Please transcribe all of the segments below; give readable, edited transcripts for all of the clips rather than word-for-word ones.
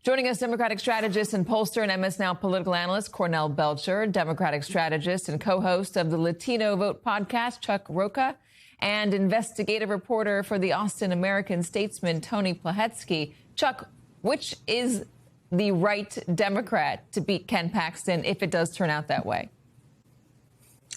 Joining us, Democratic strategist and pollster and MS Now political analyst Cornell Belcher, Democratic strategist and co-host of the Latino Vote podcast, Chuck Rocha, and investigative reporter for the Austin American-Statesman, Tony Plahetsky. Chuck, which is the right Democrat to beat Ken Paxton if it does turn out that way?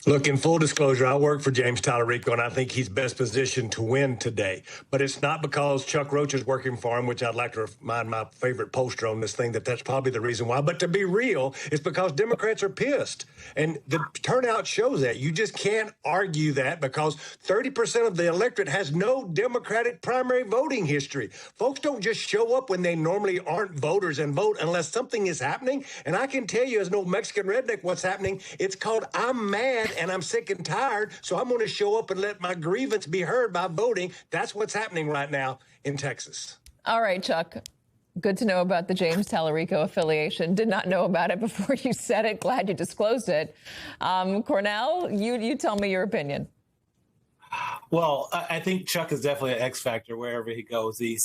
Look, in full disclosure, I work for James Tallarico, and I think he's best positioned to win today. But it's not because Chuck Rocha is working for him, which I'd like to remind my favorite pollster on this thing that's probably the reason why. But to be real, it's because Democrats are pissed. And the turnout shows that. You just can't argue that because 30% of the electorate has no Democratic primary voting history. Folks don't just show up when they normally aren't voters and vote unless something is happening. And I can tell you as an old Mexican redneck what's happening. It's called I'm mad and I'm sick and tired, so I'm going to show up and let my grievance be heard by voting. That's what's happening right now in Texas. All right, Chuck. Good to know about the James Tallarico affiliation. Did not know about it before you said it. Glad you disclosed it. Cornell, you tell me your opinion. Well, I think Chuck is definitely an X factor wherever he goes. He's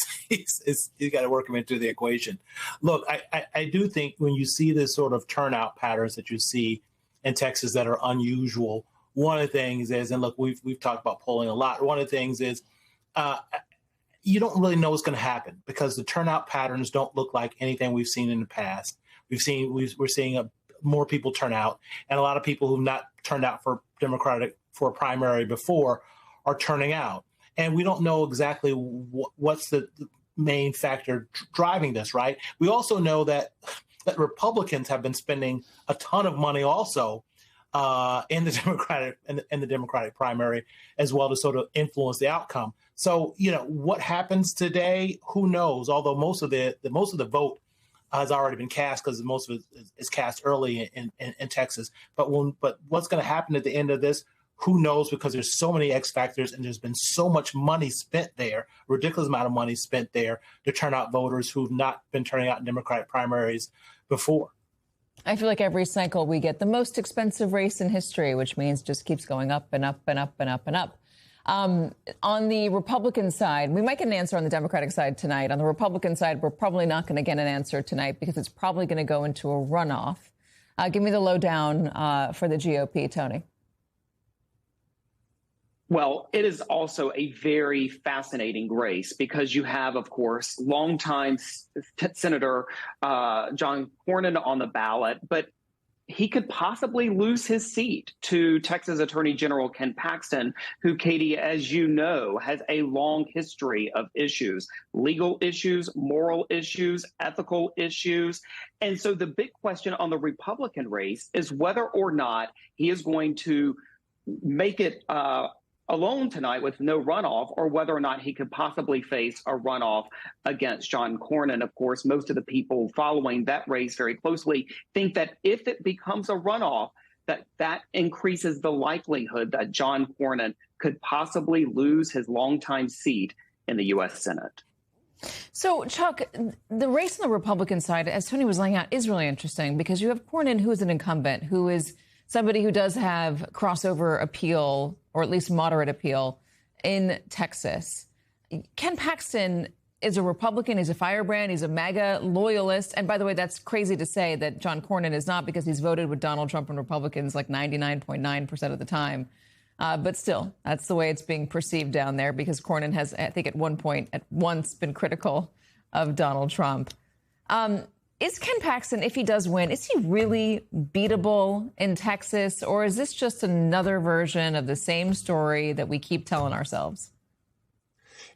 got to work him into the equation. Look, I do think when you see this sort of turnout patterns that you see in Texas that are unusual, one of the things is, and look, we've talked about polling a lot. One of the things is you don't really know what's going to happen because the turnout patterns don't look like anything we've seen in the past. We're seeing more people turn out, and a lot of people who've not turned out for a primary before are turning out, and we don't know exactly what's the main factor driving this. Right? We also know that Republicans have been spending a ton of money also in the Democratic primary as well to sort of influence the outcome. So, what happens today, who knows? Although most of the vote has already been cast because most of it is cast early in Texas. But what's going to happen at the end of this? Who knows? Because there's so many X factors and there's been so much money spent there, ridiculous amount of money spent there to turn out voters who've not been turning out in Democratic primaries before. I feel like every cycle we get the most expensive race in history, which means just keeps going up and up and up and up and up. On the Republican side, we might get an answer on the Democratic side tonight. On the Republican side, we're probably not going to get an answer tonight because it's probably going to go into a runoff. Give me the lowdown for the GOP, Tony. Well, it is also a very fascinating race because you have, of course, longtime Senator John Cornyn on the ballot, but he could possibly lose his seat to Texas Attorney General Ken Paxton, who, Katie, as you know, has a long history of issues, legal issues, moral issues, ethical issues. And so the big question on the Republican race is whether or not he is going to make it alone tonight with no runoff, or whether or not he could possibly face a runoff against John Cornyn. Of course, most of the people following that race very closely think that if it becomes a runoff, that increases the likelihood that John Cornyn could possibly lose his longtime seat in the U.S. Senate. So, Chuck, the race on the Republican side, as Tony was laying out, is really interesting because you have Cornyn, who is an incumbent, who is somebody who does have crossover appeal, or at least moderate appeal, in Texas. Ken Paxton is a Republican. He's a firebrand. He's a MAGA loyalist. And by the way, that's crazy to say that John Cornyn is not, because he's voted with Donald Trump and Republicans like 99.9% of the time. But still, that's the way it's being perceived down there, because Cornyn has, I think, at once been critical of Donald Trump. Is Ken Paxton, if he does win, is he really beatable in Texas, or is this just another version of the same story that we keep telling ourselves?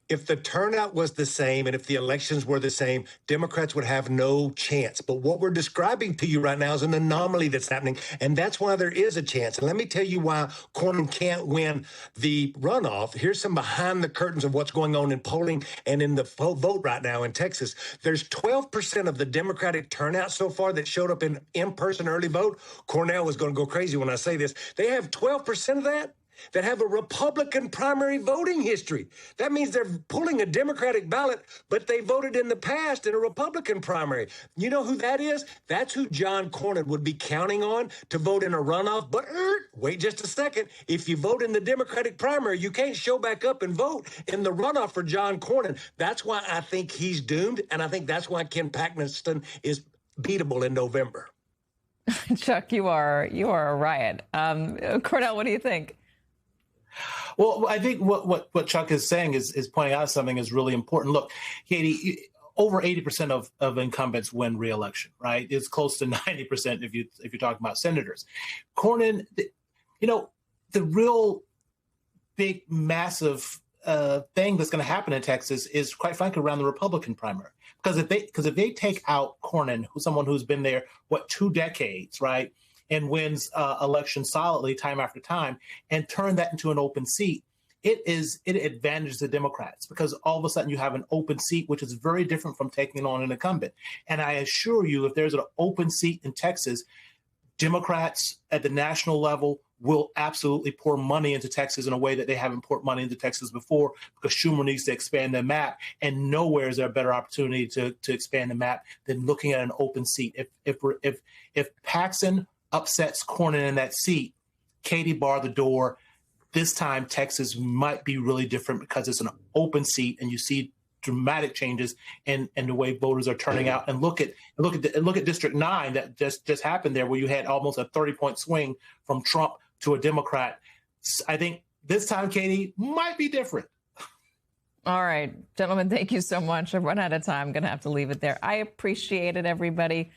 If the turnout was the same and if the elections were the same, Democrats would have no chance. But what we're describing to you right now is an anomaly that's happening, and that's why there is a chance. And let me tell you why Cornyn can't win the runoff. Here's some behind the curtains of what's going on in polling and in the vote right now in Texas. There's 12% of the Democratic turnout so far that showed up in person early vote. Cornell is going to go crazy when I say this. They have 12% of that. that have a Republican primary voting history. That means they're pulling a Democratic ballot, but they voted in the past in a Republican primary. You know who that is? That's who John Cornyn would be counting on to vote in a runoff. But wait just a second. If you vote in the Democratic primary, you can't show back up and vote in the runoff for John Cornyn. That's why I think he's doomed, and I think that's why Ken Paxton is beatable in November. Chuck, you are a riot. Cornel, what do you think? Well, I think what Chuck is saying is pointing out something is really important. Look, Katie, over 80% of incumbents win re-election, right? It's close to 90% if you're talking about senators. Cornyn, the real big, massive thing that's going to happen in Texas is, quite frankly, around the Republican primary. Because if they take out Cornyn, who's someone who's been there 2 decades, right, and wins elections solidly time after time, and turn that into an open seat, it advantages the Democrats, because all of a sudden you have an open seat, which is very different from taking on an incumbent. And I assure you, if there's an open seat in Texas, Democrats at the national level will absolutely pour money into Texas in a way that they haven't poured money into Texas before, because Schumer needs to expand the map, and nowhere is there a better opportunity to expand the map than looking at an open seat. If Paxton upsets Cornyn in that seat, Katie bar the door. This time, Texas might be really different because it's an open seat, and you see dramatic changes in the way voters are turning out. And look at District 9 that just happened there, where you had almost a 30-point swing from Trump to a Democrat. I think this time, Katie, might be different. All right, gentlemen, thank you so much. I've run out of time. I'm going to have to leave it there. I appreciate it, everybody.